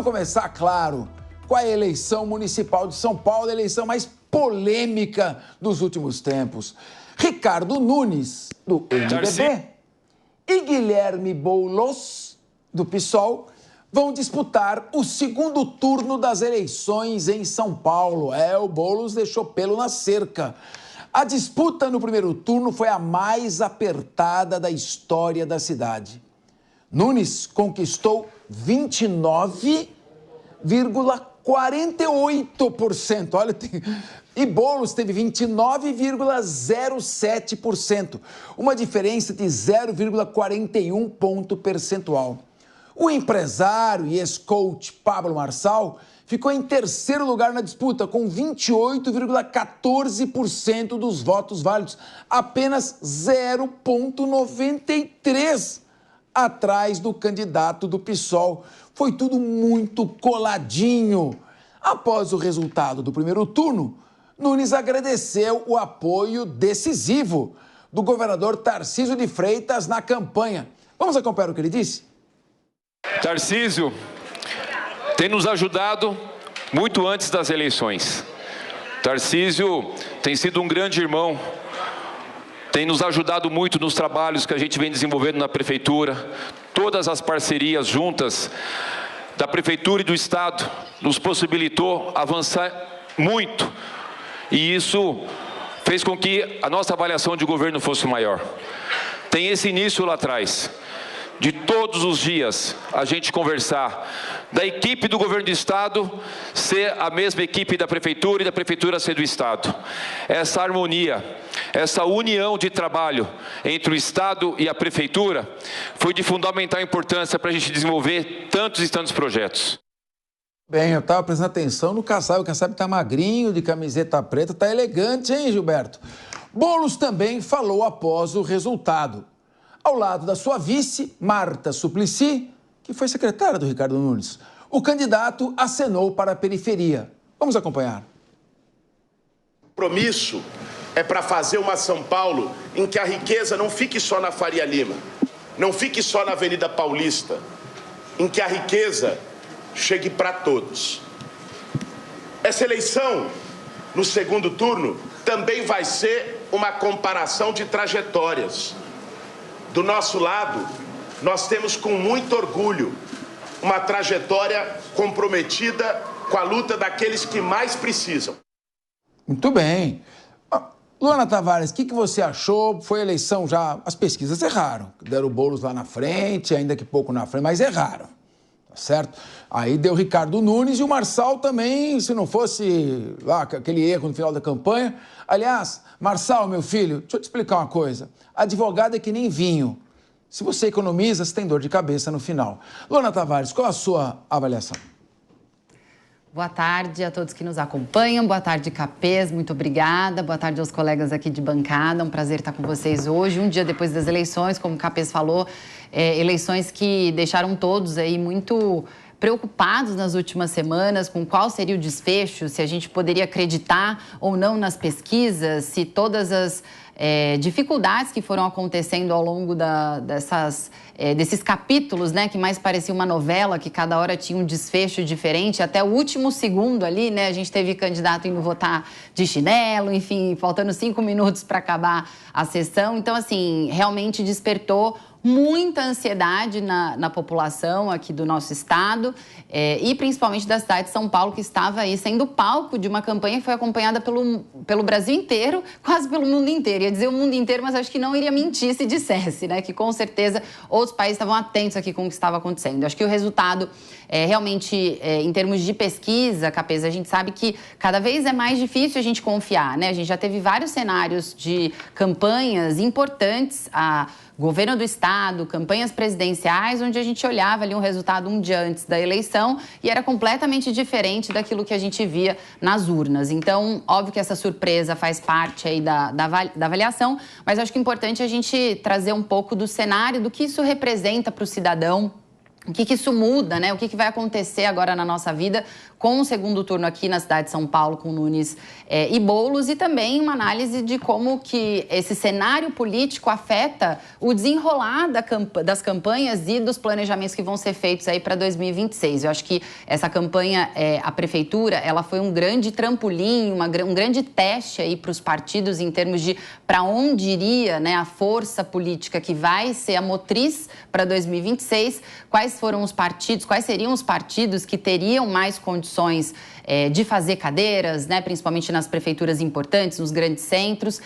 Vamos começar, claro, com a eleição municipal de São Paulo, a eleição mais polêmica dos últimos tempos. Ricardo Nunes, do MDB, e Guilherme Boulos, do PSOL, vão disputar o segundo turno das eleições em São Paulo. O Boulos deixou pelo na cerca. A disputa no primeiro turno foi a mais apertada da história da cidade. Nunes conquistou 29,48%. Olha, e Boulos teve 29,07%, uma diferença de 0,41 ponto percentual. O empresário e ex-coach Pablo Marçal ficou em terceiro lugar na disputa, com 28,14% dos votos válidos, apenas 0,93% atrás do candidato do PSOL. Foi tudo muito coladinho. Após o resultado do primeiro turno, Nunes agradeceu o apoio decisivo do governador Tarcísio de Freitas na campanha. Vamos acompanhar o que ele disse? Tarcísio tem nos ajudado muito antes das eleições. Tarcísio tem sido um grande irmão, tem nos ajudado muito nos trabalhos que a gente vem desenvolvendo na prefeitura. Todas as parcerias juntas da prefeitura e do estado nos possibilitou avançar muito. E isso fez com que a nossa avaliação de governo fosse maior. Tem esse início lá atrás, de todos os dias a gente conversar, da equipe do governo do estado ser a mesma equipe da prefeitura e da prefeitura ser do estado. Essa harmonia, essa união de trabalho entre o estado e a prefeitura foi de fundamental importância para a gente desenvolver tantos e tantos projetos. Bem, eu estava prestando atenção no Kassab. O Kassab está magrinho, de camiseta preta, está elegante, hein, Gilberto? Boulos também falou após o resultado. Ao lado da sua vice, Marta Suplicy, que foi secretária do Ricardo Nunes, o candidato acenou para a periferia. Vamos acompanhar. O compromisso é para fazer uma São Paulo em que a riqueza não fique só na Faria Lima, não fique só na Avenida Paulista, em que a riqueza chegue para todos. Essa eleição, no segundo turno, também vai ser uma comparação de trajetórias. Do nosso lado, nós temos com muito orgulho uma trajetória comprometida com a luta daqueles que mais precisam. Muito bem. Luana Tavares, o que você achou? Foi eleição já... As pesquisas erraram. Deram o Boulos lá na frente, ainda que pouco na frente, mas erraram. Tá certo? Aí deu Ricardo Nunes e o Marçal também, se não fosse lá aquele erro no final da campanha. Aliás, Marçal, meu filho, deixa eu te explicar uma coisa. Advogado é que nem vinho. Se você economiza, você tem dor de cabeça no final. Luana Tavares, qual a sua avaliação? Boa tarde a todos que nos acompanham. Boa tarde, Capês. Muito obrigada. Boa tarde aos colegas aqui de bancada. Um prazer estar com vocês hoje, um dia depois das eleições, como o Capês falou, eleições que deixaram todos aí muito preocupados nas últimas semanas com qual seria o desfecho, se a gente poderia acreditar ou não nas pesquisas, se todas as dificuldades que foram acontecendo ao longo desses capítulos, né, que mais parecia uma novela, que cada hora tinha um desfecho diferente, até o último segundo ali, né, a gente teve candidato indo votar de chinelo, enfim, faltando 5 minutos para acabar a sessão. Então, assim, realmente despertou muita ansiedade na população aqui do nosso estado e principalmente da cidade de São Paulo, que estava aí sendo palco de uma campanha que foi acompanhada pelo Brasil inteiro, quase pelo mundo inteiro. Ia dizer o mundo inteiro, mas acho que não iria mentir se dissesse, né? Que com certeza outros países estavam atentos aqui com o que estava acontecendo. Acho que o resultado, realmente, em termos de pesquisa, Capês, a gente sabe que cada vez é mais difícil a gente confiar, né? A gente já teve vários cenários de campanhas importantes, governo do estado, campanhas presidenciais, onde a gente olhava ali um resultado um dia antes da eleição e era completamente diferente daquilo que a gente via nas urnas. Então, óbvio que essa surpresa faz parte aí da avaliação, mas acho que é importante a gente trazer um pouco do cenário, do que isso representa para o cidadão O que isso muda, né? O que vai acontecer agora na nossa vida com o segundo turno aqui na cidade de São Paulo, com Nunes e Boulos, e também uma análise de como que esse cenário político afeta o desenrolar das campanhas e dos planejamentos que vão ser feitos aí para 2026. Eu acho que essa campanha, a prefeitura, ela foi um grande trampolim, um grande teste aí para os partidos em termos de para onde iria, né, a força política que vai ser a motriz para 2026, quais seriam os partidos que teriam mais condições de fazer cadeiras, né, principalmente nas prefeituras importantes, nos grandes centros.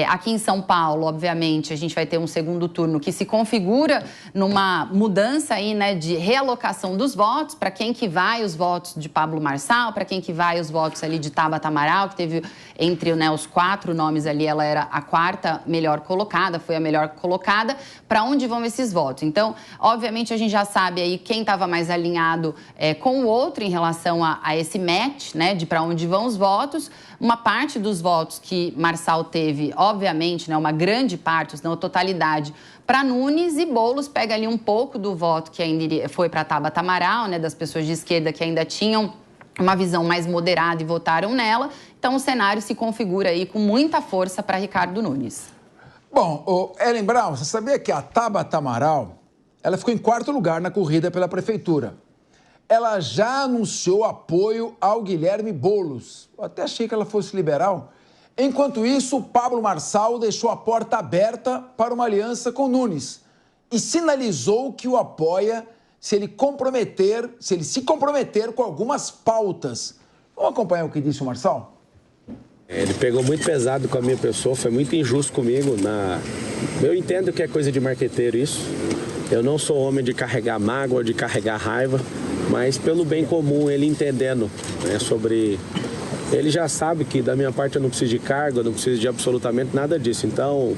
Aqui em São Paulo, obviamente, a gente vai ter um segundo turno que se configura numa mudança aí, né, de realocação dos votos, para quem que vai os votos de Pablo Marçal, para quem que vai os votos ali de Tabata Amaral, que teve entre, né, os 4 nomes ali, ela era a 4ª melhor colocada, foi a melhor colocada. Para onde vão esses votos? Então, obviamente, a gente já sabe aí quem estava mais alinhado com o outro em relação a esse match, né, de para onde vão os votos. Uma parte dos votos que Marçal teve, obviamente, né, uma grande parte, se não a totalidade, para Nunes, e Boulos pega ali um pouco do voto que ainda foi para Tabata Amaral, né, das pessoas de esquerda que ainda tinham uma visão mais moderada e votaram nela. Então, o cenário se configura aí com muita força para Ricardo Nunes. Bom, Ellen Brown, você sabia que a Tabata Amaral, ela ficou em 4º lugar na corrida pela prefeitura. Ela já anunciou apoio ao Guilherme Boulos. Eu até achei que ela fosse liberal. Enquanto isso, o Pablo Marçal deixou a porta aberta para uma aliança com Nunes e sinalizou que o apoia se ele se comprometer com algumas pautas. Vamos acompanhar o que disse o Marçal? Ele pegou muito pesado com a minha pessoa, foi muito injusto comigo. Eu entendo que é coisa de marqueteiro isso. Eu não sou homem de carregar mágoa, de carregar raiva, mas pelo bem comum, ele entendendo, né, sobre... Ele já sabe que da minha parte eu não preciso de cargo, eu não preciso de absolutamente nada disso. Então,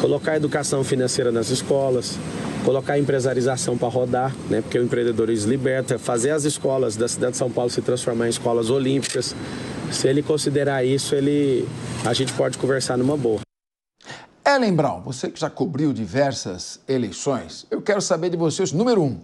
colocar a educação financeira nas escolas, colocar a empresarização para rodar, né, porque o empreendedorismo liberta, fazer as escolas da cidade de São Paulo se transformar em escolas olímpicas. Se ele considerar isso, a gente pode conversar numa boa. Ellen Brown, você que já cobriu diversas eleições, eu quero saber de vocês, número 1,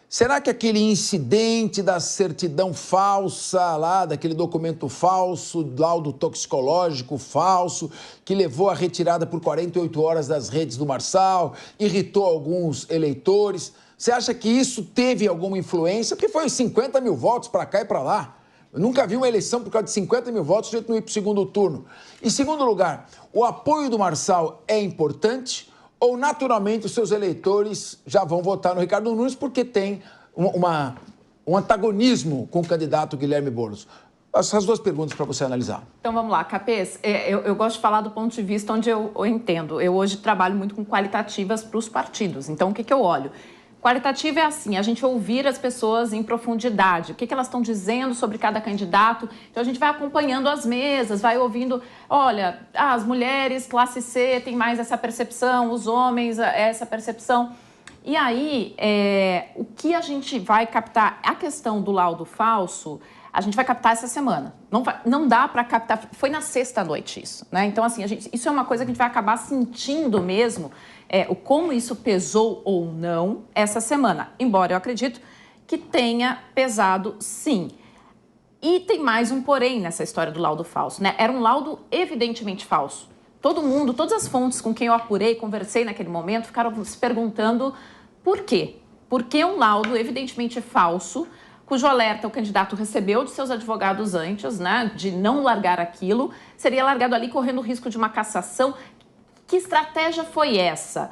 será que aquele incidente da certidão falsa lá, daquele documento falso, laudo toxicológico falso, que levou à retirada por 48 horas das redes do Marçal, irritou alguns eleitores, você acha que isso teve alguma influência? Porque foi 50 mil votos para cá e para lá. Eu nunca vi uma eleição por causa de 50 mil votos, a gente não ir para o segundo turno. Em segundo lugar, o apoio do Marçal é importante ou, naturalmente, os seus eleitores já vão votar no Ricardo Nunes porque tem um antagonismo com o candidato Guilherme Boulos? Essas 2 perguntas para você analisar. Então, vamos lá, Capês. Eu gosto de falar do ponto de vista onde eu entendo. Eu hoje trabalho muito com qualitativas para os partidos. Então, o que eu olho? Qualitativa é assim, a gente ouvir as pessoas em profundidade, o que elas estão dizendo sobre cada candidato. Então, a gente vai acompanhando as mesas, vai ouvindo, olha, as mulheres, classe C, tem mais essa percepção, os homens, essa percepção. E aí, o que a gente vai captar, a questão do laudo falso, a gente vai captar essa semana. Não dá para captar, foi na sexta-noite isso, né? Então, assim, isso é uma coisa que a gente vai acabar sentindo mesmo, como isso pesou ou não essa semana. Embora eu acredito que tenha pesado, sim. E tem mais um porém nessa história do laudo falso, né? Era um laudo evidentemente falso. Todo mundo, todas as fontes com quem eu apurei, conversei naquele momento, ficaram se perguntando por quê? Por que um laudo evidentemente falso, cujo alerta o candidato recebeu de seus advogados antes, né, de não largar aquilo, seria largado ali correndo o risco de uma cassação? Que estratégia foi essa?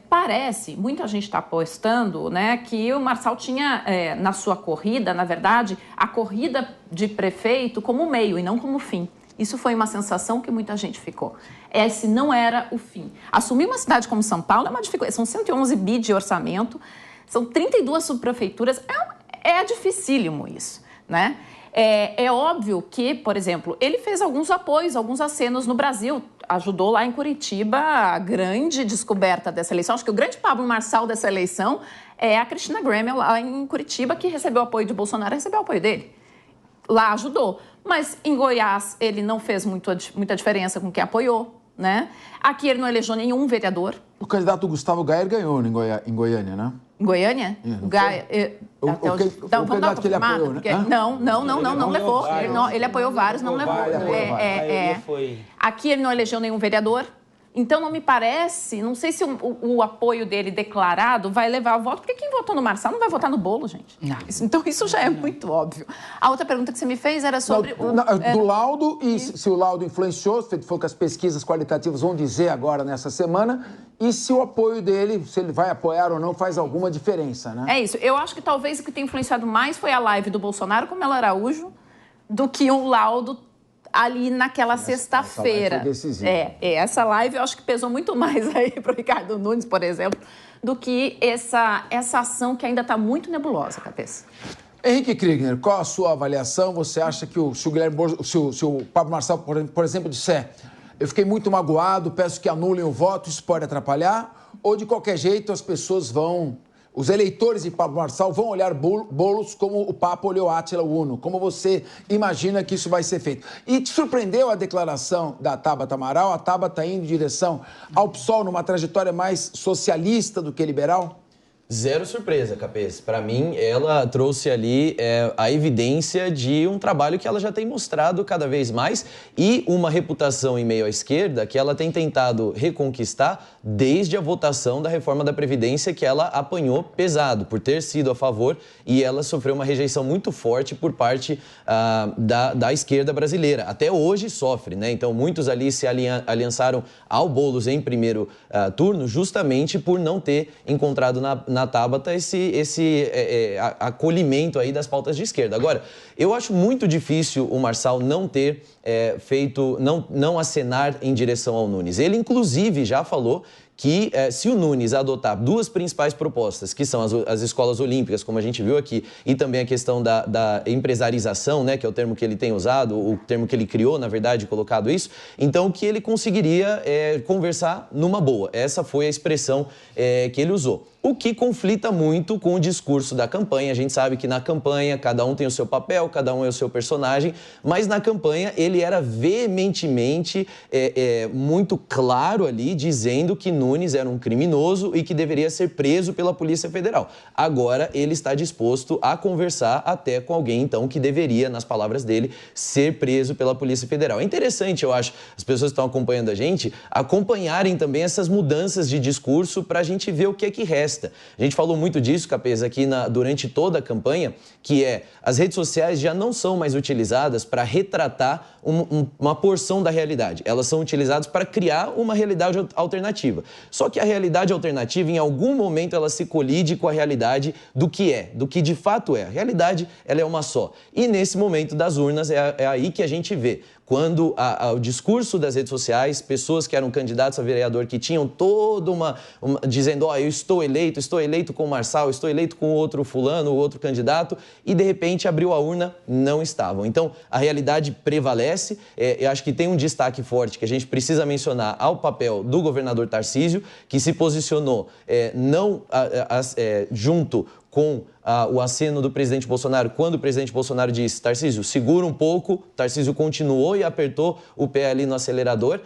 Parece, muita gente está apostando, né, que o Marçal tinha na sua corrida, na verdade, a corrida de prefeito como meio e não como fim. Isso foi uma sensação que muita gente ficou. Esse não era o fim. Assumir uma cidade como São Paulo é uma dificuldade. São 111 bi de orçamento, são 32 subprefeituras, é dificílimo isso, né? É óbvio que, por exemplo, ele fez alguns apoios, alguns acenos no Brasil, ajudou lá em Curitiba a grande descoberta dessa eleição. Acho que o grande Pablo Marçal dessa eleição é a Cristina Gremel lá em Curitiba, que recebeu apoio de Bolsonaro, recebeu apoio dele. Lá ajudou. Mas em Goiás ele não fez muita diferença com quem apoiou, né? Aqui ele não elegeu nenhum vereador. O candidato Gustavo Gayer ganhou em Goiânia, né? Em Goiânia? Vamos dar que ele apoiou, né? Não levou. Ele apoiou vários, não levou. Aqui ele não elegeu nenhum vereador. Então, não me parece, não sei se o apoio dele declarado vai levar ao voto, porque quem votou no Marçal não vai votar no Bolo, gente. Então, isso já é muito óbvio. A outra pergunta que você me fez era sobre do laudo, e se o laudo influenciou, se foi que as pesquisas qualitativas vão dizer agora nessa semana, e se o apoio dele, se ele vai apoiar ou não, faz alguma diferença, né? É isso. Eu acho que talvez o que tem influenciado mais foi a live do Bolsonaro com o Melo Araújo do que o laudo ali naquela sexta-feira. Essa live eu acho que pesou muito mais aí para o Ricardo Nunes, por exemplo, do que essa ação que ainda está muito nebulosa, Henrique Kriegner, qual a sua avaliação? Você acha que se o Pablo Marçal, por exemplo, disser eu fiquei muito magoado, peço que anulem o voto, isso pode atrapalhar? Ou, de qualquer jeito, as pessoas os eleitores de Pablo Marçal vão olhar Boulos como o Papa olhou Átila Uno? Como você imagina que isso vai ser feito? E te surpreendeu a declaração da Tabata Amaral? A Tabata indo em direção ao PSOL numa trajetória mais socialista do que liberal? Zero surpresa, Capês. Para mim, ela trouxe ali a evidência de um trabalho que ela já tem mostrado cada vez mais e uma reputação em meio à esquerda que ela tem tentado reconquistar desde a votação da reforma da Previdência, que ela apanhou pesado por ter sido a favor, e ela sofreu uma rejeição muito forte por parte da esquerda brasileira. Até hoje sofre, né? Então, muitos ali se aliançaram ao Boulos em primeiro turno justamente por não ter encontrado na Tabata esse acolhimento aí das pautas de esquerda. Agora, eu acho muito difícil o Marçal não ter não acenar em direção ao Nunes. Ele, inclusive, já falou que se o Nunes adotar duas principais propostas, que são as escolas olímpicas, como a gente viu aqui, e também a questão da empresarização, né, que é o termo que ele tem usado, o termo que ele criou, na verdade, colocado isso, então que ele conseguiria conversar numa boa. Essa foi a expressão que ele usou. O que conflita muito com o discurso da campanha. A gente sabe que na campanha cada um tem o seu papel, cada um é o seu personagem, mas na campanha ele era veementemente muito claro ali, dizendo que Nunes era um criminoso e que deveria ser preso pela Polícia Federal. Agora ele está disposto a conversar até com alguém, então, que deveria, nas palavras dele, ser preso pela Polícia Federal. É interessante, eu acho, as pessoas que estão acompanhando a gente, acompanharem também essas mudanças de discurso para a gente ver o que é que resta. A gente falou muito disso, Capês, aqui durante toda a campanha, que as redes sociais já não são mais utilizadas para retratar uma porção da realidade. Elas são utilizadas para criar uma realidade alternativa. Só que a realidade alternativa, em algum momento, ela se colide com a realidade do que de fato é. A realidade, ela é uma só. E nesse momento das urnas, é aí que a gente vê. Quando o discurso das redes sociais, pessoas que eram candidatos a vereador, que tinham toda dizendo, eu estou eleito com o Marçal, estou eleito com outro fulano, outro candidato, e de repente abriu a urna, não estavam. Então, a realidade prevalece. Eu acho que tem um destaque forte que a gente precisa mencionar ao papel do governador Tarcísio, que se posicionou junto com o aceno do presidente Bolsonaro, quando o presidente Bolsonaro disse, Tarcísio, segura um pouco, Tarcísio continuou e apertou o pé ali no acelerador,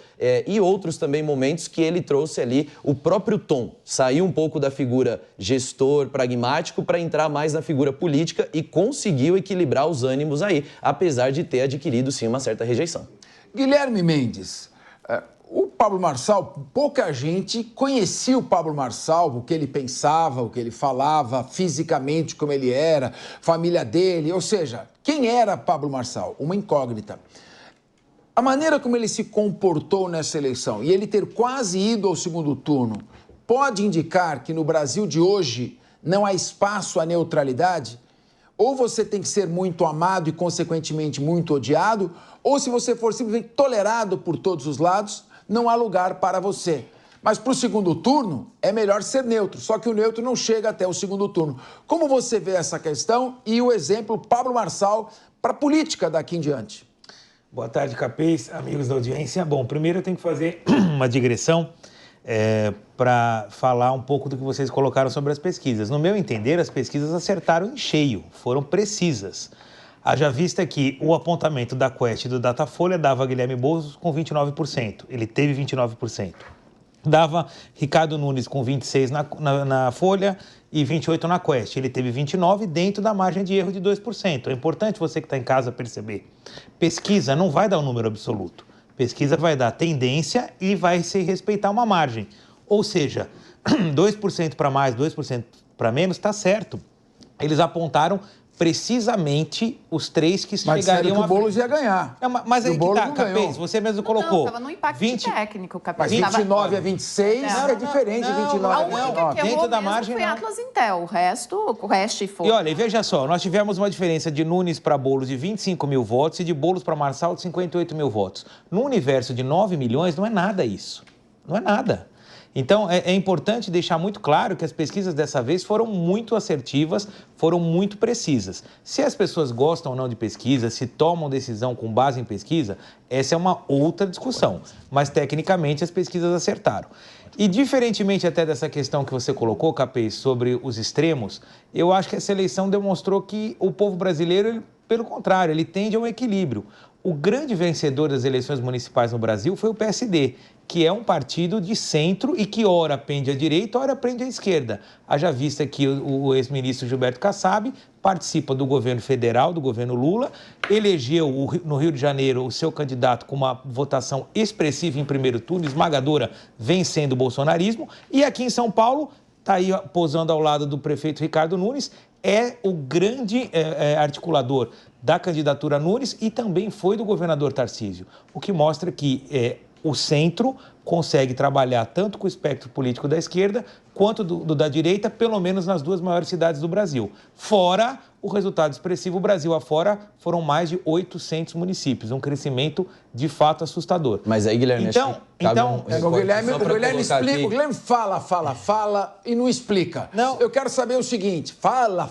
e outros também momentos que ele trouxe ali o próprio tom, saiu um pouco da figura gestor, pragmático, para entrar mais na figura política e conseguiu equilibrar os ânimos aí, apesar de ter adquirido, sim, uma certa rejeição. Guilherme Mendes, o Pablo Marçal, pouca gente conhecia o Pablo Marçal, o que ele pensava, o que ele falava, fisicamente como ele era, família dele, ou seja, quem era Pablo Marçal? Uma incógnita. A maneira como ele se comportou nessa eleição e ele ter quase ido ao segundo turno pode indicar que no Brasil de hoje não há espaço à neutralidade? Ou você tem que ser muito amado e, consequentemente, muito odiado, ou se você for simplesmente tolerado por todos os lados, não há lugar para você. Mas para o segundo turno, é melhor ser neutro, só que o neutro não chega até o segundo turno. Como você vê essa questão e o exemplo Pablo Marçal para a política daqui em diante? Boa tarde, Capês, amigos da audiência. Bom, primeiro eu tenho que fazer uma digressão para falar um pouco do que vocês colocaram sobre as pesquisas. No meu entender, as pesquisas acertaram em cheio, foram precisas. Haja vista que o apontamento da Quest e do Datafolha dava a Guilherme Boulos com 29%. Ele teve 29%. dava Ricardo Nunes com 26 na Folha e 28 na Quest. Ele teve 29 dentro da margem de erro de 2%. É importante você que está em casa perceber. Pesquisa não vai dar um número absoluto. Pesquisa vai dar tendência e vai se respeitar uma margem. Ou seja, 2% para mais, 2% para menos, está certo. Eles apontaram precisamente os 3 que chegariam que o Boulos ia ganhar. Mas aí que tá, Capês, você mesmo colocou. Estava no impacto técnico, Capês. Mas 29 a 26 é diferente de 29 a 29. A única que errou mesmo foi Atlas Intel. O resto foi. E olha, veja só, nós tivemos uma diferença de Nunes para Boulos de 25 mil votos e de Boulos para Marçal de 58 mil votos. No universo de 9 milhões, não é nada isso. Não é nada. Então, é importante deixar muito claro que as pesquisas dessa vez foram muito assertivas, foram muito precisas. Se as pessoas gostam ou não de pesquisa, se tomam decisão com base em pesquisa, essa é uma outra discussão. Mas, tecnicamente, as pesquisas acertaram. E, diferentemente até dessa questão que você colocou, Capês, sobre os extremos, eu acho que essa eleição demonstrou que o povo brasileiro, pelo contrário, ele tende a um equilíbrio. O grande vencedor das eleições municipais no Brasil foi o PSD, que é um partido de centro e que ora pende à direita, ora pende à esquerda. Haja vista que o ex-ministro Gilberto Kassab participa do governo federal, do governo Lula, elegeu no Rio de Janeiro o seu candidato com uma votação expressiva em primeiro turno, esmagadora, vencendo o bolsonarismo, e aqui em São Paulo está aí posando ao lado do prefeito Ricardo Nunes, é o grande articulador da candidatura Nunes e também foi do governador Tarcísio, o que mostra que o centro consegue trabalhar tanto com o espectro político da esquerda quanto do da direita, pelo menos nas 2 maiores cidades do Brasil. Fora o resultado expressivo, o Brasil afora foram mais de 800 municípios, um crescimento de fato assustador. Mas aí, Guilherme, o Guilherme fala e não explica. Não. Eu quero saber o seguinte, fala.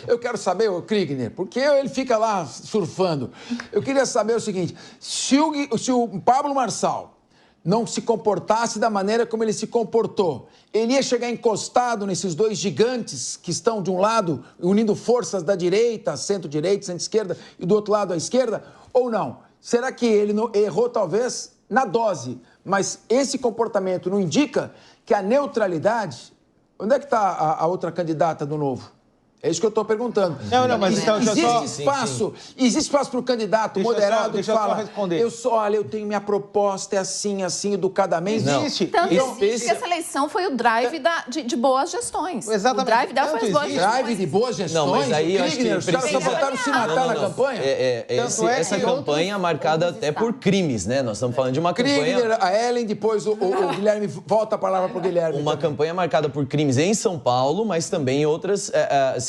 Eu quero saber, o Kriegner, porque ele fica lá surfando. Eu queria saber o seguinte, se o Pablo Marçal não se comportasse da maneira como ele se comportou, ele ia chegar encostado nesses 2 gigantes que estão de um lado unindo forças da direita, centro-direita, centro-esquerda e do outro lado a esquerda, ou não? Será que ele não errou talvez na dose, mas esse comportamento não indica que a neutralidade... Onde é que está a outra candidata do Novo? É isso que eu estou perguntando. Não, mas existe espaço para o candidato moderado que fala, responder. Eu tenho minha proposta, é assim, educadamente. Não existe. Tanto existe que essa eleição foi o drive de boas gestões. Exatamente. O drive dela foi as boas gestões. Drive de boas gestões? Não, mas aí eu acho que os caras só botaram se matar na campanha? Essa campanha marcada até por crimes, né? Nós estamos falando de uma campanha... Kriegner, a Ellen, depois o Guilherme, volta a palavra para o Guilherme. Uma campanha marcada por crimes em São Paulo, mas também em outras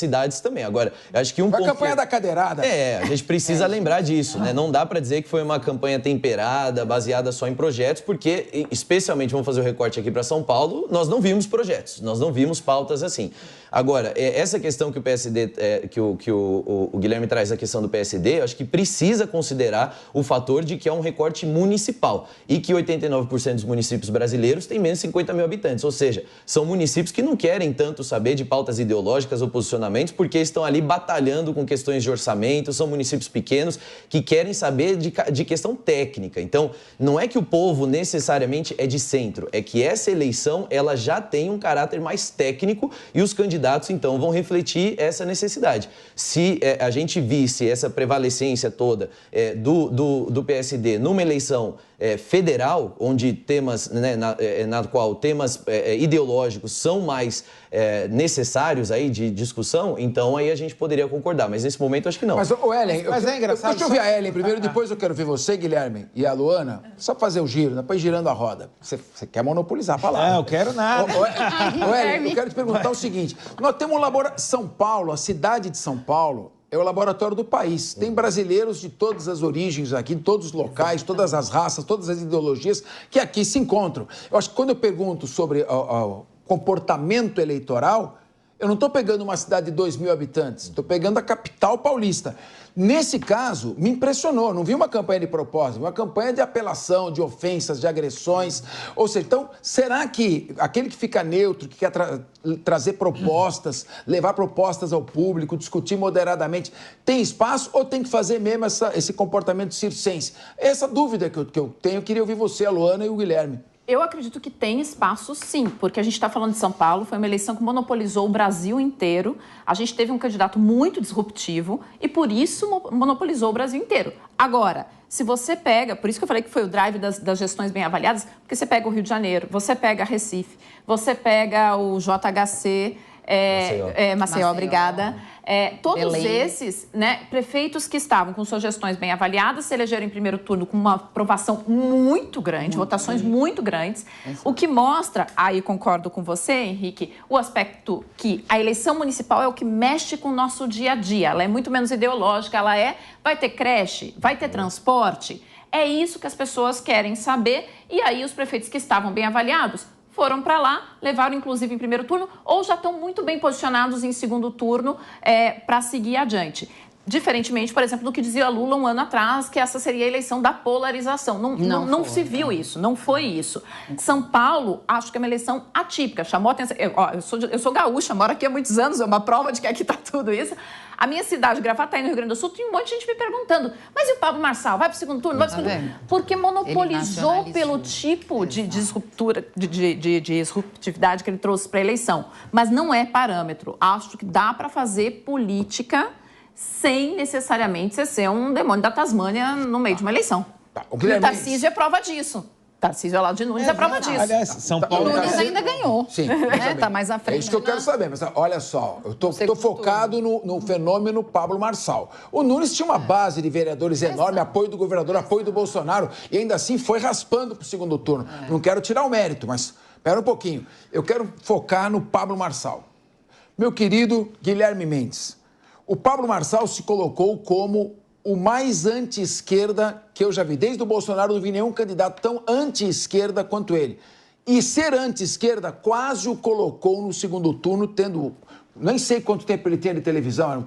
cidades também. Agora, eu acho que a campanha da cadeirada. A gente precisa lembrar disso, né? Não dá para dizer que foi uma campanha temperada, baseada só em projetos, porque, especialmente, vamos fazer o recorte aqui para São Paulo, nós não vimos projetos, nós não vimos pautas assim. Agora, essa questão que o PSD, que o Guilherme traz, a questão do PSD, eu acho que precisa considerar o fator de que é um recorte municipal e que 89% dos municípios brasileiros têm menos de 50 mil habitantes, ou seja, são municípios que não querem tanto saber de pautas ideológicas ou posicionamentos porque estão ali batalhando com questões de orçamento, são municípios pequenos que querem saber de questão técnica. Então, não é que o povo necessariamente é de centro, é que essa eleição ela já tem um caráter mais técnico e os candidatos então, vão refletir essa necessidade. Se a gente visse essa prevalecência toda do PSD numa eleição federal, onde temas, né, na qual temas ideológicos são mais necessários aí de discussão, então aí a gente poderia concordar. Mas nesse momento, acho que não. Mas, Ellen, é engraçado. Deixa eu ouvir a Ellen primeiro, depois eu quero ver você, Guilherme, e a Luana. Só fazer o giro, depois girando a roda. Você quer monopolizar a palavra. Não, eu quero nada. Ellen, eu quero te perguntar o seguinte. Nós temos um laboratório... São Paulo, a cidade de São Paulo, é o laboratório do país. Tem brasileiros de todas as origens aqui, de todos os locais, todas as raças, todas as ideologias que aqui se encontram. Eu acho que quando eu pergunto sobre o comportamento eleitoral, eu não estou pegando uma cidade de 2 mil habitantes, estou pegando a capital paulista. Nesse caso, me impressionou, não vi uma campanha de propósito, uma campanha de apelação, de ofensas, de agressões. Ou seja, então, será que aquele que fica neutro, que quer trazer propostas, levar propostas ao público, discutir moderadamente, tem espaço ou tem que fazer mesmo esse comportamento circense? Essa dúvida que eu tenho, eu queria ouvir você, a Luana e o Guilherme. Eu acredito que tem espaço, sim, porque a gente está falando de São Paulo, foi uma eleição que monopolizou o Brasil inteiro, a gente teve um candidato muito disruptivo e, por isso, monopolizou o Brasil inteiro. Agora, se você pega, por isso que eu falei que foi o drive das gestões bem avaliadas, porque você pega o Rio de Janeiro, você pega Recife, você pega o JHC, Maceió, obrigada. Todos Belém. Esses, né, prefeitos que estavam com suas gestões bem avaliadas se elegeram em primeiro turno com uma aprovação muito grande, votações muito grandes, o que mostra, aí concordo com você, Henrique, o aspecto que a eleição municipal é o que mexe com o nosso dia a dia, ela é muito menos ideológica, vai ter creche, vai ter transporte, é isso que as pessoas querem saber, e aí os prefeitos que estavam bem avaliados foram para lá, levaram inclusive em primeiro turno, ou já estão muito bem posicionados em segundo turno para seguir adiante. Diferentemente, por exemplo, do que dizia Lula um ano atrás, que essa seria a eleição da polarização. Não se viu isso, não foi isso. São Paulo, acho que é uma eleição atípica, chamou atenção. Eu sou gaúcha, moro aqui há muitos anos, é uma prova de que aqui está tudo isso. A minha cidade, Gravataí, no Rio Grande do Sul, tem um monte de gente me perguntando, mas e o Pablo Marçal, vai para o segundo turno? Vai para o segundo turno? Porque monopolizou pelo tipo de disruptura, de disruptividade que ele trouxe para a eleição. Mas não é parâmetro. Acho que dá para fazer política sem necessariamente você ser um demônio da Tasmânia no meio de uma eleição. O E o Tarcísio é prova disso. Tarcísio Olavo de Nunes é prova disso. Aliás, São O Paulo... Nunes ainda ganhou. Sim, Tá mais à frente. É isso que eu quero saber. Mas olha só, eu tô focado no fenômeno Pablo Marçal. O Nunes tinha uma base de vereadores enorme, apoio do governador, apoio do Bolsonaro, e ainda assim foi raspando pro segundo turno. Não quero tirar o mérito, mas espera um pouquinho. Eu quero focar no Pablo Marçal. Meu querido Guilherme Mendes, o Pablo Marçal se colocou como o mais anti-esquerda que eu já vi. Desde o Bolsonaro não vi nenhum candidato tão anti-esquerda quanto ele. E ser anti-esquerda quase o colocou no segundo turno, tendo... Nem sei quanto tempo ele tinha de televisão.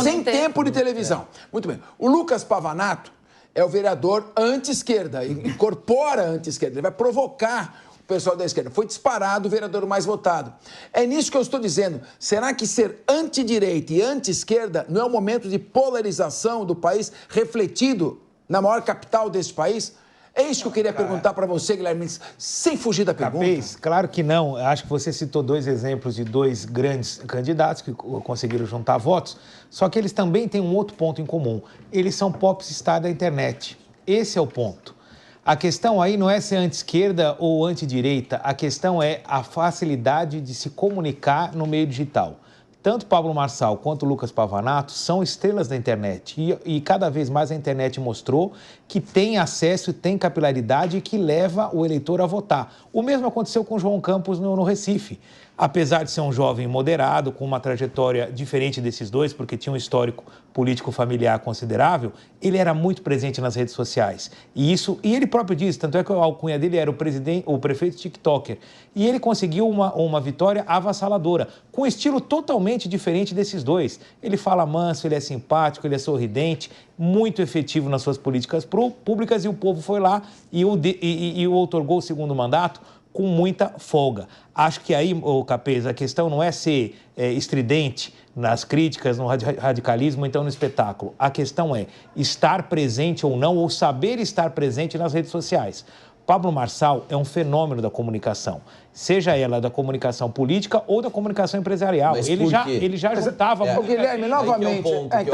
Sem tempo de televisão. Muito bem. O Lucas Pavanato é o vereador anti-esquerda, incorpora a anti-esquerda. Ele vai provocar o pessoal da esquerda. Foi disparado o vereador mais votado. É nisso que eu estou dizendo. Será que ser antidireita e anti-esquerda não é um momento de polarização do país refletido na maior capital deste país? É isso que eu queria perguntar para você, Guilherme, sem fugir da pergunta. Claro que não. Acho que você citou dois exemplos de dois grandes candidatos que conseguiram juntar votos, só que eles também têm um outro ponto em comum. Eles são popstar da internet. Esse é o ponto. A questão aí não é ser anti-esquerda ou anti-direita, a questão é a facilidade de se comunicar no meio digital. Tanto Pablo Marçal quanto Lucas Pavanato são estrelas da internet e cada vez mais a internet mostrou que tem acesso e tem capilaridade e que leva o eleitor a votar. O mesmo aconteceu com João Campos no Recife. Apesar de ser um jovem moderado, com uma trajetória diferente desses dois, porque tinha um histórico político familiar considerável, ele era muito presente nas redes sociais. E ele próprio disse, tanto é que a alcunha dele era o prefeito TikToker. E ele conseguiu uma vitória avassaladora, com um estilo totalmente diferente desses dois. Ele fala manso, ele é simpático, ele é sorridente, muito efetivo nas suas políticas públicas, e o povo foi lá e o outorgou o segundo mandato com muita folga. Acho que aí, Capês, a questão não é ser estridente nas críticas, no radicalismo, então no espetáculo. A questão é estar presente ou não, ou saber estar presente nas redes sociais. Pablo Marçal é um fenômeno da comunicação, seja ela da comunicação política ou da comunicação empresarial. Mas ele já juntava... Guilherme, novamente...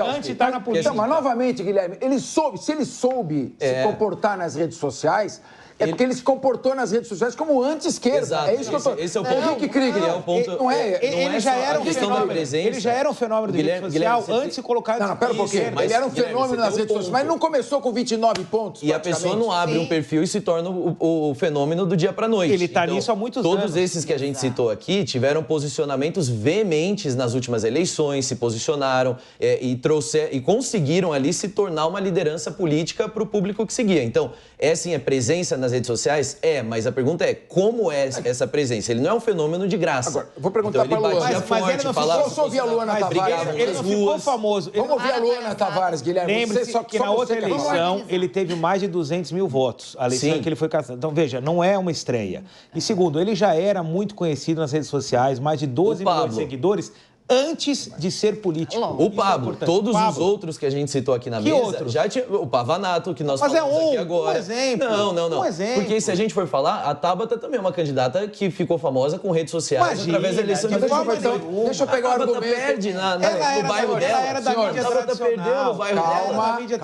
Antes de estar na política. Mas novamente, Guilherme, se ele soube se comportar nas redes sociais... porque ele se comportou nas redes sociais como anti-esquerda. É isso que eu tô... Esse é o ponto. Henrique Krieger. É o ponto. Ele já era um fenômeno. Ele já era um fenômeno de rede social antes de se colocar... Não, pera um pouquinho. Ele era um fenômeno nas redes sociais, mas não começou com 29 pontos. E a pessoa não abre um perfil e se torna o fenômeno do dia para noite. Ele está nisso há muitos anos. Todos esses que a gente citou aqui tiveram posicionamentos veementes nas últimas eleições, se posicionaram e conseguiram ali se tornar uma liderança política para o público que seguia. Então, sim, é presença nas redes sociais? Mas a pergunta é, como é essa presença? Ele não é um fenômeno de graça. Agora, vou perguntar para a Luana. Mas ele não ficou... Posso ouvir a Luana Tavares? Ele não ficou famoso. Vamos ouvir a Luana Tavares, Guilherme. Lembre-se que na outra eleição ele teve mais de 200 mil votos. A eleição em que ele foi caçado. Então, veja, não é uma estreia. E segundo, ele já era muito conhecido nas redes sociais, mais de 12 milhões de seguidores, antes de ser político. O Pablo, todos os outros que a gente citou aqui na mesa, outros? já tinha o Pavanato, que nós Mas falamos aqui um agora. exemplo. Não. Um exemplo. Porque se a gente for falar, a Tabata também é uma candidata que ficou famosa com redes sociais através da eleição de 2018. Deixa eu pegar o argumento. Perde no bairro dela. Ela era da mídia perdeu no bairro dela. Não, mídia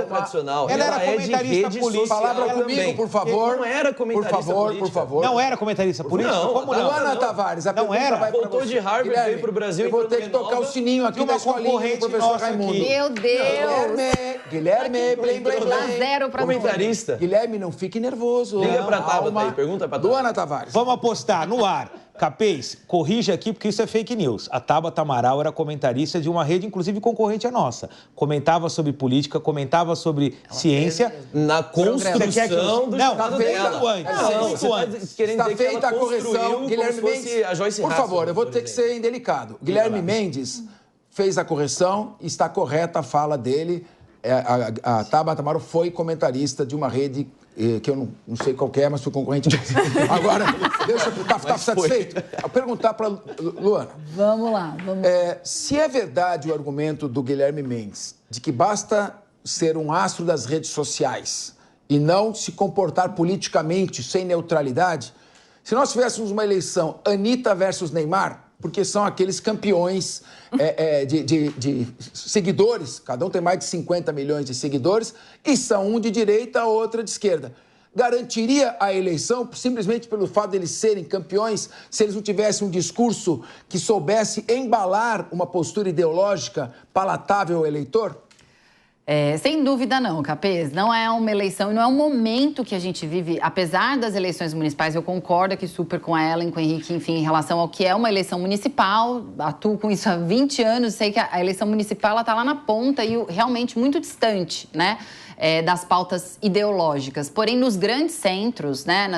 tradicional. Ela era comentarista política. Palavra comigo, por favor. Não era comentarista política. Por favor. Não era comentarista política? Como não? Luana Tavares, a não era. vai pra Voltou você. de Harvard, Guilherme, veio pro Brasil. Eu vou ter que tocar o sininho aqui da escolinha do professor Raimundo. Meu Deus! Guilherme, blém, blém, Dá blém. zero pra Comentarista. Guilherme, não fique nervoso. Liga pra Tabata aí, pergunta pra Tabata. Luana Tavares. Vamos apostar no ar. Capês, corrija aqui porque isso é fake news. A Tabata Amaral era comentarista de uma rede, inclusive concorrente à nossa. Comentava sobre política, comentava sobre ciência. Na construção do estado dela. Está feita a correção. Guilherme Mendes, por favor, eu vou ter que ser indelicado. Guilherme Mendes fez a correção, está correta a fala dele. A Tabata Amaral foi comentarista de uma rede que eu não sei qual que é, mas foi concorrente. Agora, deixa eu tá satisfeito? Vou perguntar para Luana. Vamos lá. Se é verdade o argumento do Guilherme Mendes de que basta ser um astro das redes sociais e não se comportar politicamente sem neutralidade, se nós tivéssemos uma eleição Anitta versus Neymar, porque são aqueles campeões de seguidores, cada um tem mais de 50 milhões de seguidores, e são um de direita, outra de esquerda. Garantiria a eleição simplesmente pelo fato de eles serem campeões, se eles não tivessem um discurso que soubesse embalar uma postura ideológica palatável ao eleitor? Sem dúvida não, Capês. Não é uma eleição, não é um momento que a gente vive. Apesar das eleições municipais, eu concordo aqui super com a Ellen, com o Henrique, enfim, em relação ao que é uma eleição municipal. Atuo com isso há 20 anos, sei que a eleição municipal ela está lá na ponta e realmente muito distante, né? Das pautas ideológicas. Porém, nos grandes centros, né,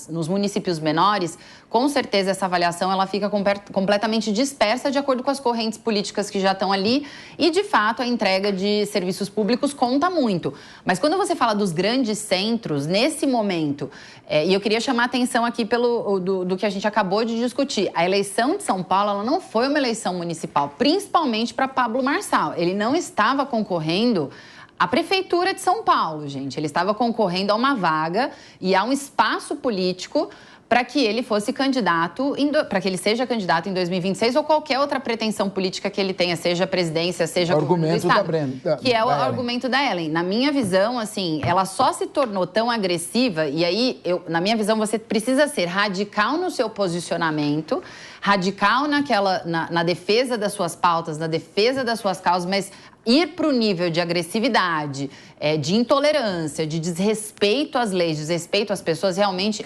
nos municípios menores, com certeza essa avaliação ela fica completamente dispersa de acordo com as correntes políticas que já estão ali e, de fato, a entrega de serviços públicos conta muito. Mas quando você fala dos grandes centros, nesse momento, e eu queria chamar a atenção aqui do que a gente acabou de discutir, a eleição de São Paulo ela não foi uma eleição municipal, principalmente para Pablo Marçal. Ele não estava concorrendo à Prefeitura de São Paulo, gente. Ele estava concorrendo a uma vaga e a um espaço político para que ele fosse candidato, para que ele seja candidato em 2026 ou qualquer outra pretensão política que ele tenha, seja presidência, seja governo do Estado. Que é o argumento da Ellen. Na minha visão, assim, ela só se tornou tão agressiva e aí, na minha visão, você precisa ser radical no seu posicionamento, radical na defesa das suas pautas, na defesa das suas causas, mas ir para o nível de agressividade, de intolerância, de desrespeito às leis, desrespeito às pessoas, realmente...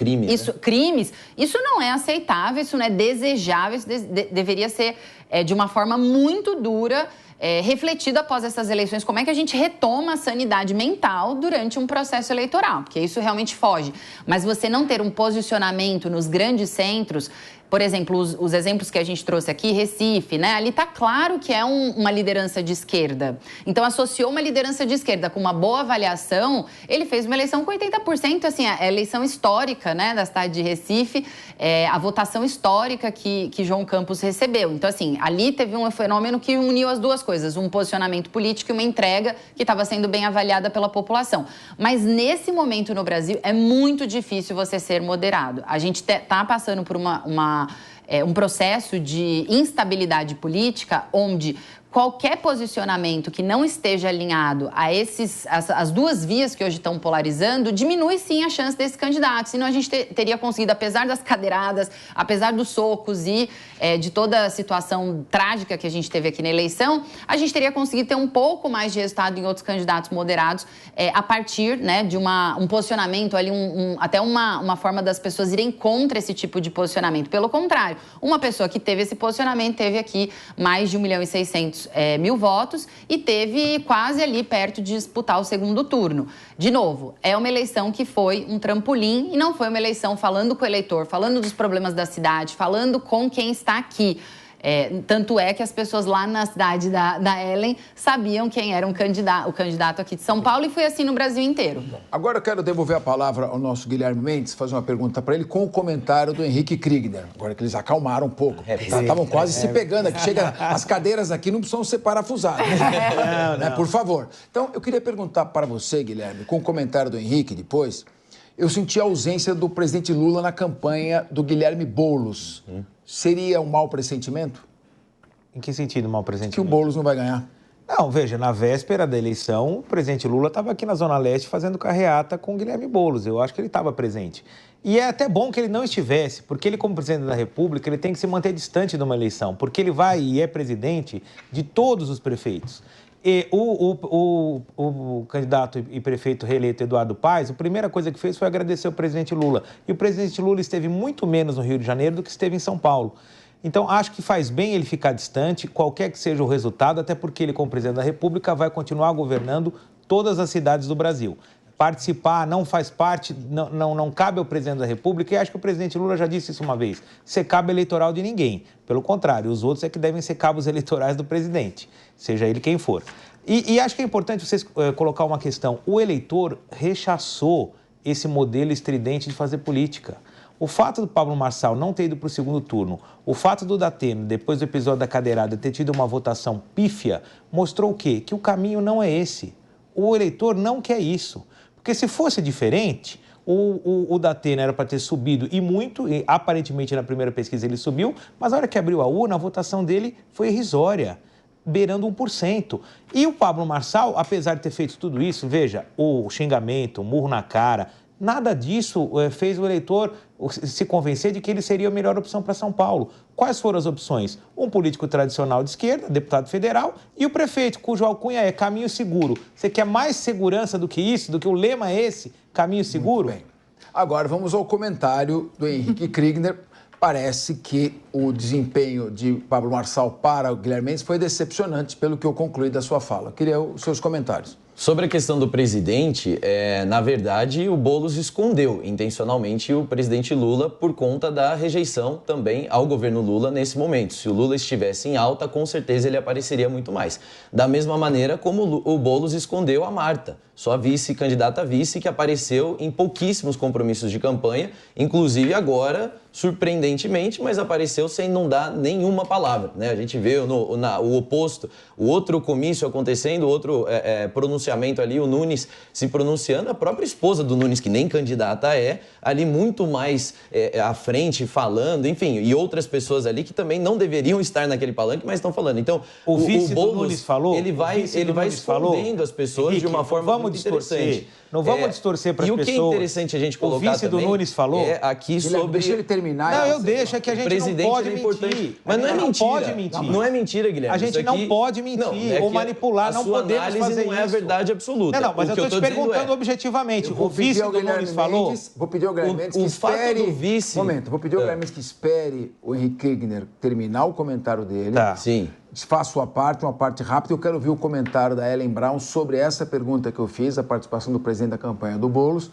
Crimes. Isso não é aceitável, isso não é desejável, isso deveria ser de uma forma muito dura, refletido após essas eleições, como é que a gente retoma a sanidade mental durante um processo eleitoral, porque isso realmente foge. Mas você não ter um posicionamento nos grandes centros, por exemplo, os exemplos que a gente trouxe aqui, Recife, né? Ali está claro que é uma liderança de esquerda. Então, associou uma liderança de esquerda com uma boa avaliação, ele fez uma eleição com 80%, assim, a eleição histórica, né, da cidade de Recife, a votação histórica que João Campos recebeu. Então, assim, ali teve um fenômeno que uniu as duas coisas, um posicionamento político e uma entrega que estava sendo bem avaliada pela população. Mas, nesse momento no Brasil, é muito difícil você ser moderado. A gente está passando por um processo de instabilidade política onde qualquer posicionamento que não esteja alinhado a as duas vias que hoje estão polarizando, diminui sim a chance desse candidato. Senão a gente teria conseguido, apesar das cadeiradas, apesar dos socos e de toda a situação trágica que a gente teve aqui na eleição, a gente teria conseguido ter um pouco mais de resultado em outros candidatos moderados a partir, né, de um posicionamento ali, até uma forma das pessoas irem contra esse tipo de posicionamento. Pelo contrário, uma pessoa que teve esse posicionamento teve aqui mais de 1.600.000 votos e teve quase ali perto de disputar o segundo turno. De novo, é uma eleição que foi um trampolim e não foi uma eleição falando com o eleitor, falando dos problemas da cidade, falando com quem está aqui. Tanto é que as pessoas lá na cidade da Ellen sabiam quem era o candidato aqui de São Paulo, e foi assim no Brasil inteiro. Agora eu quero devolver a palavra ao nosso Guilherme Mendes, fazer uma pergunta para ele com o comentário do Henrique Kriegner. Agora que eles acalmaram um pouco. Estavam quase se pegando aqui. Chega, as cadeiras aqui não precisam ser parafusadas. Não. Por favor. Então, eu queria perguntar para você, Guilherme, com o comentário do Henrique depois, eu senti a ausência do presidente Lula na campanha do Guilherme Boulos. Seria um mau pressentimento? Em que sentido mau pressentimento? Que o Boulos não vai ganhar. Não, veja, na véspera da eleição, o presidente Lula estava aqui na Zona Leste fazendo carreata com o Guilherme Boulos. Eu acho que ele estava presente. E é até bom que ele não estivesse, porque ele, como presidente da República, ele tem que se manter distante de uma eleição, porque ele vai e é presidente de todos os prefeitos. E o candidato e prefeito reeleito Eduardo Paes, a primeira coisa que fez foi agradecer ao presidente Lula. E o presidente Lula esteve muito menos no Rio de Janeiro do que esteve em São Paulo. Então, acho que faz bem ele ficar distante, qualquer que seja o resultado, até porque ele, como presidente da República, vai continuar governando todas as cidades do Brasil. Participar não faz parte, não cabe ao presidente da República, e acho que o presidente Lula já disse isso uma vez, ser cabo eleitoral de ninguém. Pelo contrário, os outros é que devem ser cabos eleitorais do presidente, seja ele quem for. E acho que é importante vocês colocar uma questão. O eleitor rechaçou esse modelo estridente de fazer política. O fato do Pablo Marçal não ter ido para o segundo turno, o fato do Datena, depois do episódio da cadeirada, ter tido uma votação pífia, mostrou o quê? Que o caminho não é esse. O eleitor não quer isso. Porque se fosse diferente, o Datena era para ter subido e muito, e aparentemente na primeira pesquisa ele subiu, mas na hora que abriu a urna, a votação dele foi irrisória, beirando 1%. E o Pablo Marçal, apesar de ter feito tudo isso, veja, o xingamento, o murro na cara, nada disso fez o eleitor se convencer de que ele seria a melhor opção para São Paulo. Quais foram as opções? Um político tradicional de esquerda, deputado federal, e o prefeito, cujo alcunha é caminho seguro. Você quer mais segurança do que isso, do que o lema é esse, caminho seguro? Muito bem. Agora vamos ao comentário do Henrique Kriegner. Parece que o desempenho de Pablo Marçal para o Guilherme Mendes foi decepcionante, pelo que eu concluí da sua fala. Queria os seus comentários. Sobre a questão do presidente, na verdade, o Boulos escondeu intencionalmente o presidente Lula por conta da rejeição também ao governo Lula nesse momento. Se o Lula estivesse em alta, com certeza ele apareceria muito mais. Da mesma maneira como o Boulos escondeu a Marta, sua candidata a vice, que apareceu em pouquíssimos compromissos de campanha, inclusive agora, surpreendentemente, mas apareceu sem não dar nenhuma palavra, né? A gente vê o oposto, o outro comício acontecendo, outro pronunciamento ali, o Nunes se pronunciando, a própria esposa do Nunes, que nem candidata ali muito mais à frente, falando, enfim, e outras pessoas ali que também não deveriam estar naquele palanque, mas estão falando. Então, o vice Boulos, do Nunes falou, ele vai escondendo as pessoas, Henrique, de uma forma muito interessante. Não vamos distorcer para as pessoas. E o que é interessante a gente colocar também... O vice do Nunes falou... aqui sobre... Deixa ele terminar. Não, eu deixo, é que a gente não pode mentir. Mas não é mentira. Não pode mentir. Não é mentira, Guilherme. A gente não pode mentir ou manipular, não podemos fazer isso. Não é a verdade absoluta. Não, mas eu estou te perguntando objetivamente. O vice do Nunes falou... Vou pedir ao Guilherme Mendes que espere... Vou pedir ao Guilherme Mendes que espere o Henrique Kriegner terminar o comentário dele. Tá. Sim. Faça sua parte, uma parte rápida. Eu quero ouvir o comentário da Ellen Brown sobre essa pergunta que eu fiz, a participação do presidente da campanha do Boulos.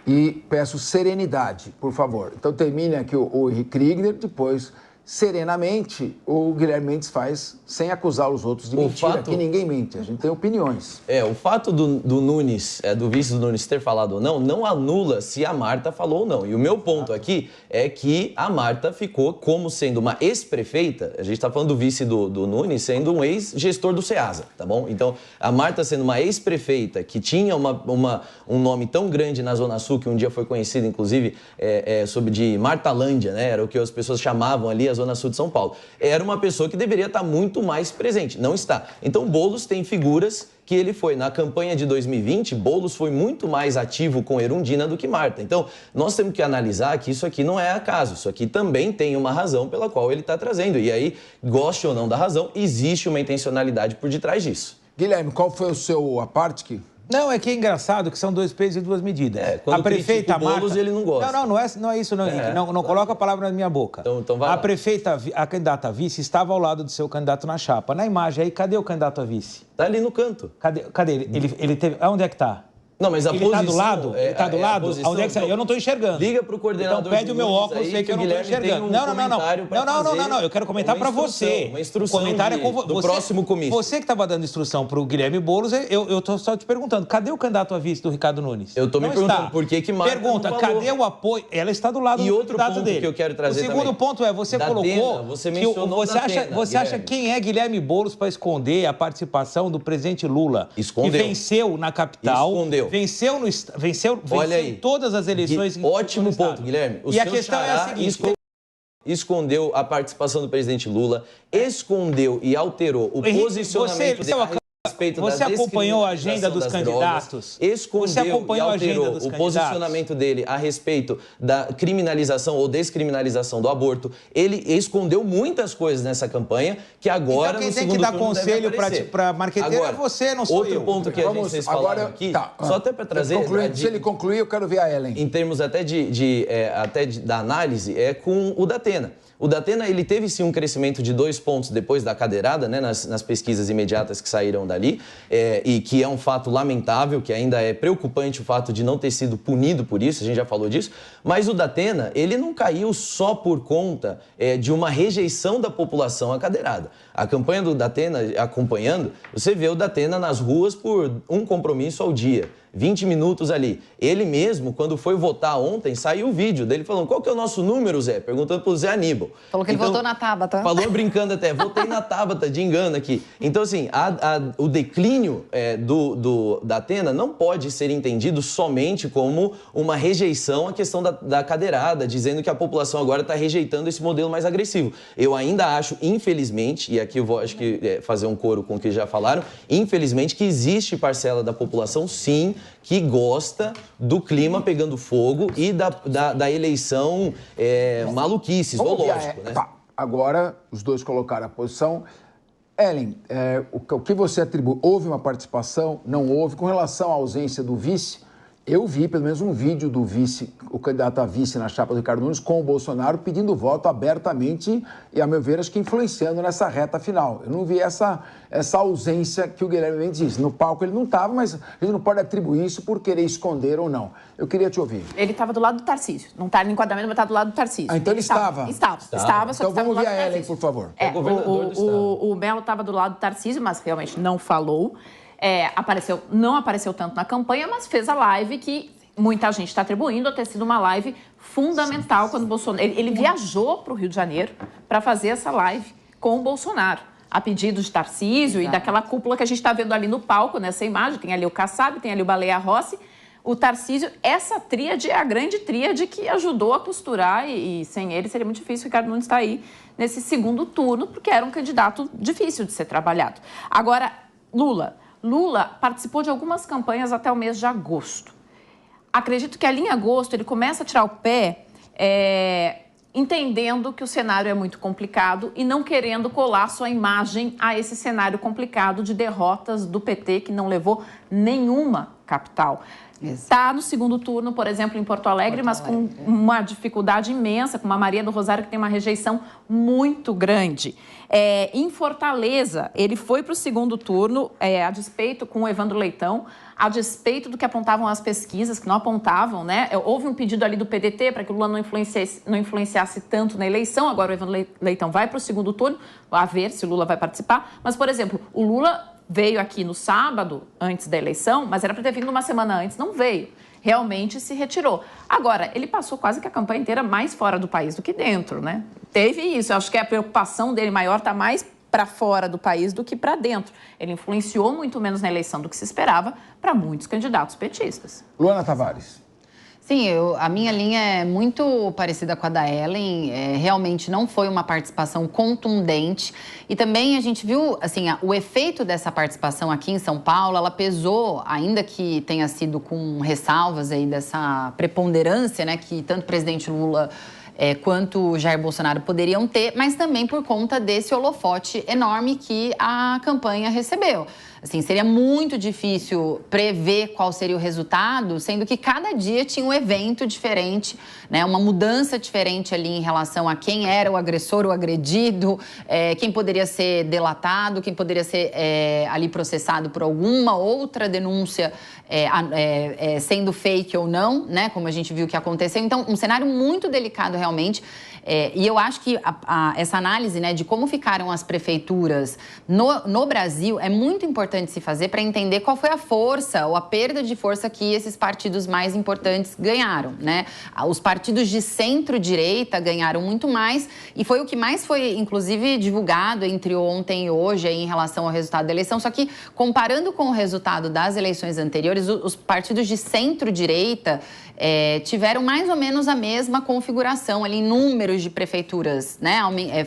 E peço serenidade, por favor. Então termine aqui o Henrique Kriegner, depois, serenamente, o Guilherme Mendes faz, sem acusar os outros de mentira. Aqui ninguém mente, a gente tem opiniões. O fato do Nunes, do vice do Nunes ter falado ou não anula se a Marta falou ou não. E o meu ponto aqui é que a Marta ficou como sendo uma ex-prefeita, a gente está falando do vice do Nunes sendo um ex-gestor do Ceasa, tá bom? Então, a Marta sendo uma ex-prefeita que tinha um nome tão grande na Zona Sul, que um dia foi conhecido, inclusive, sobre de Martalândia, né? Era o que as pessoas chamavam ali a Zona Sul de São Paulo. Era uma pessoa que deveria estar muito mais presente, não está. Então, Boulos tem figuras que ele foi. Na campanha de 2020, Boulos foi muito mais ativo com Erundina do que Marta. Então, nós temos que analisar que isso aqui não é acaso. Isso aqui também tem uma razão pela qual ele está trazendo. E aí, goste ou não da razão, existe uma intencionalidade por detrás disso. Guilherme, qual foi o seu aparte que... Não, é que é engraçado que são dois pesos e duas medidas. Quando a prefeita o Boulos, Marta... ele não gosta. Não é isso, não, Henrique. Não coloca a palavra na minha boca. Então vai lá. A candidata a vice estava ao lado do seu candidato na chapa. Na imagem aí, cadê o candidato a vice? Tá ali no canto. Cadê ele? Ele teve... Onde é que tá? Não, mas a ele posição... Ele está do lado? Posição, Onde é que então, eu não estou enxergando. Liga para o coordenador. Então pede o meu óculos, sei que eu não estou enxergando. Não, eu quero comentar para você. Uma instrução do próximo comício. Você que estava dando instrução para o Guilherme Boulos, eu estou só te perguntando, cadê o candidato a vice do Ricardo Nunes? Eu estou me perguntando por que Marta Pergunta, não falou? cadê o apoio? Ela está do lado do candidato dele. Que eu quero trazer o segundo ponto é, você colocou... Você mencionou você acha quem é Guilherme Boulos para esconder a participação do presidente Lula? Escondeu. Que venceu na capital. Escondeu. Venceu todas as eleições. Ótimo ponto, Guilherme. E a questão é a seguinte... Escondeu a participação do presidente Lula, escondeu e alterou o posicionamento dele a respeito Você acompanhou a agenda dos candidatos? Você acompanhou a agenda dos candidatos? O posicionamento dele a respeito da criminalização ou descriminalização do aborto. Ele escondeu muitas coisas nessa campanha que agora, então, quem tem que dar conselho para marqueteiro é você, não sou eu. Outro ponto que vocês falaram aqui, só até para trazer... Se ele concluir, eu quero ver a Ellen. Em termos até da análise, é com o Datena. O Datena, ele teve sim um crescimento de 2 pontos depois da cadeirada, né, nas pesquisas imediatas que saíram dali, e que é um fato lamentável, que ainda é preocupante o fato de não ter sido punido por isso, a gente já falou disso, mas o Datena, ele não caiu só por conta de uma rejeição da população à cadeirada. A campanha do Datena, acompanhando, você vê o Datena nas ruas por um compromisso ao dia. 20 minutos ali. Ele mesmo, quando foi votar ontem, saiu o vídeo dele falando, qual que é o nosso número, Zé? Perguntando pro Zé Aníbal. Falou que ele votou na Tabata. Falou brincando até, votei na Tabata, de engano aqui. Então, assim, o declínio do Datena não pode ser entendido somente como uma rejeição à questão da cadeirada, dizendo que a população agora está rejeitando esse modelo mais agressivo. Eu ainda acho, infelizmente, e aqui eu vou, acho que fazer um coro com o que já falaram, infelizmente que existe parcela da população, sim, que gosta do clima pegando fogo e da eleição maluquice, zoológico, né? Tá. Agora, os dois colocaram a posição. Ellen, o que você atribui? Houve uma participação? Não houve? Com relação à ausência do vice, eu vi pelo menos um vídeo do vice, o candidato a vice na chapa do Ricardo Nunes, com o Bolsonaro pedindo voto abertamente e, a meu ver, acho que influenciando nessa reta final. Eu não vi essa ausência que o Guilherme Mendes disse. No palco ele não estava, mas a gente não pode atribuir isso por querer esconder ou não. Eu queria te ouvir. Ele estava do lado do Tarcísio. Não está no enquadramento, mas está do lado do Tarcísio. Ah, então ele estava? Estava, só então vamos ver a Ellen, por favor. O Melo estava do lado do Tarcísio, mas realmente não falou. Não apareceu tanto na campanha, mas fez a live que muita gente está atribuindo a ter sido uma live fundamental quando o Bolsonaro... Ele viajou para o Rio de Janeiro para fazer essa live com o Bolsonaro, a pedido de Tarcísio e daquela cúpula que a gente está vendo ali no palco, nessa imagem. Tem ali o Kassab, tem ali o Baleia Rossi, o Tarcísio. Essa tríade é a grande tríade que ajudou a costurar e sem ele seria muito difícil o Ricardo Nunes estar aí nesse segundo turno, porque era um candidato difícil de ser trabalhado. Agora, Lula participou de algumas campanhas até o mês de agosto. Acredito que ali em agosto ele começa a tirar o pé, entendendo que o cenário é muito complicado e não querendo colar sua imagem a esse cenário complicado de derrotas do PT, que não levou nenhuma capital. Está no segundo turno, por exemplo, em Porto Alegre, mas com uma dificuldade imensa, com uma Maria do Rosário que tem uma rejeição muito grande. Em Fortaleza, ele foi para o segundo turno, a despeito com o Evandro Leitão, a despeito do que apontavam as pesquisas, que não apontavam, né? Houve um pedido ali do PDT para que o Lula não influenciasse tanto na eleição. Agora o Evandro Leitão vai para o segundo turno, a ver se o Lula vai participar. Mas, por exemplo, o Lula veio aqui no sábado, antes da eleição, mas era para ter vindo uma semana antes, não veio. Realmente se retirou. Agora, ele passou quase que a campanha inteira mais fora do país do que dentro, né? Teve isso. Eu acho que a preocupação dele maior está mais para fora do país do que para dentro. Ele influenciou muito menos na eleição do que se esperava para muitos candidatos petistas. Luana Tavares. Sim, a minha linha é muito parecida com a da Ellen. Realmente não foi uma participação contundente. E também a gente viu, assim, o efeito dessa participação aqui em São Paulo, ela pesou, ainda que tenha sido com ressalvas aí dessa preponderância, né, que tanto o presidente Lula quanto Jair Bolsonaro poderiam ter, mas também por conta desse holofote enorme que a campanha recebeu. Assim, seria muito difícil prever qual seria o resultado, sendo que cada dia tinha um evento diferente, né? Uma mudança diferente ali em relação a quem era o agressor, o agredido, quem poderia ser delatado, quem poderia ser ali processado por alguma outra denúncia sendo fake ou não, né? Como a gente viu que aconteceu. Então, um cenário muito delicado realmente. E eu acho que essa análise, né, de como ficaram as prefeituras no Brasil é muito importante se fazer para entender qual foi a força ou a perda de força que esses partidos mais importantes ganharam, né? Os partidos de centro-direita ganharam muito mais e foi o que mais foi, inclusive, divulgado entre ontem e hoje aí, em relação ao resultado da eleição. Só que, comparando com o resultado das eleições anteriores, os partidos de centro-direita tiveram mais ou menos a mesma configuração ali em números de prefeituras, né?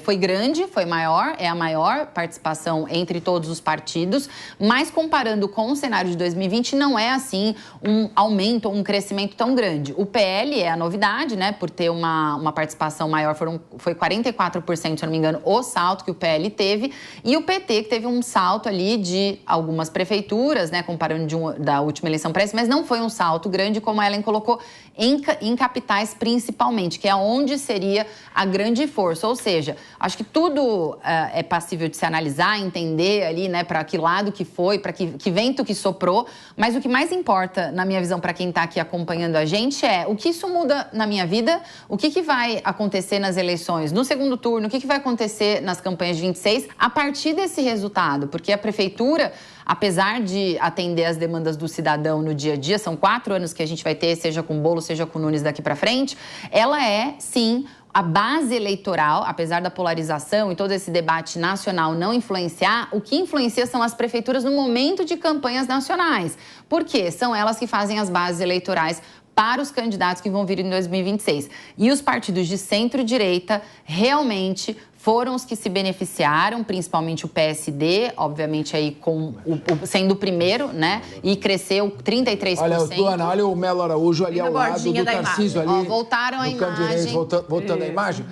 Foi grande, foi maior, é a maior participação entre todos os partidos, mas comparando com o cenário de 2020, não é assim um aumento ou um crescimento tão grande. O PL é a novidade, né? Por ter uma participação maior, foi 44%, se eu não me engano, o salto que o PL teve, e o PT que teve um salto ali de algumas prefeituras, né? Comparando da última eleição para essa, mas não foi um salto grande, como a Ellen colocou, em capitais principalmente, que é onde seria a grande força. Ou seja, acho que tudo é passível de se analisar, entender ali, né, para que lado que foi, para que vento que soprou, mas o que mais importa, na minha visão, para quem está aqui acompanhando a gente é o que isso muda na minha vida, o que vai acontecer nas eleições no segundo turno, o que vai acontecer nas campanhas de 26, a partir desse resultado, porque a prefeitura, apesar de atender as demandas do cidadão no dia a dia, são 4 anos que a gente vai ter, seja com Boulos, seja com Nunes daqui para frente, ela é, sim, a base eleitoral, apesar da polarização e todo esse debate nacional não influenciar, o que influencia são as prefeituras no momento de campanhas nacionais. Por quê? São elas que fazem as bases eleitorais para os candidatos que vão vir em 2026. E os partidos de centro-direita realmente foram os que se beneficiaram, principalmente o PSD, obviamente aí sendo o primeiro, né? E cresceu 33%. Olha, Luana, olha o Melo Araújo ali ao lado do Tarcísio ali. Voltaram a imagem. Voltando a imagem.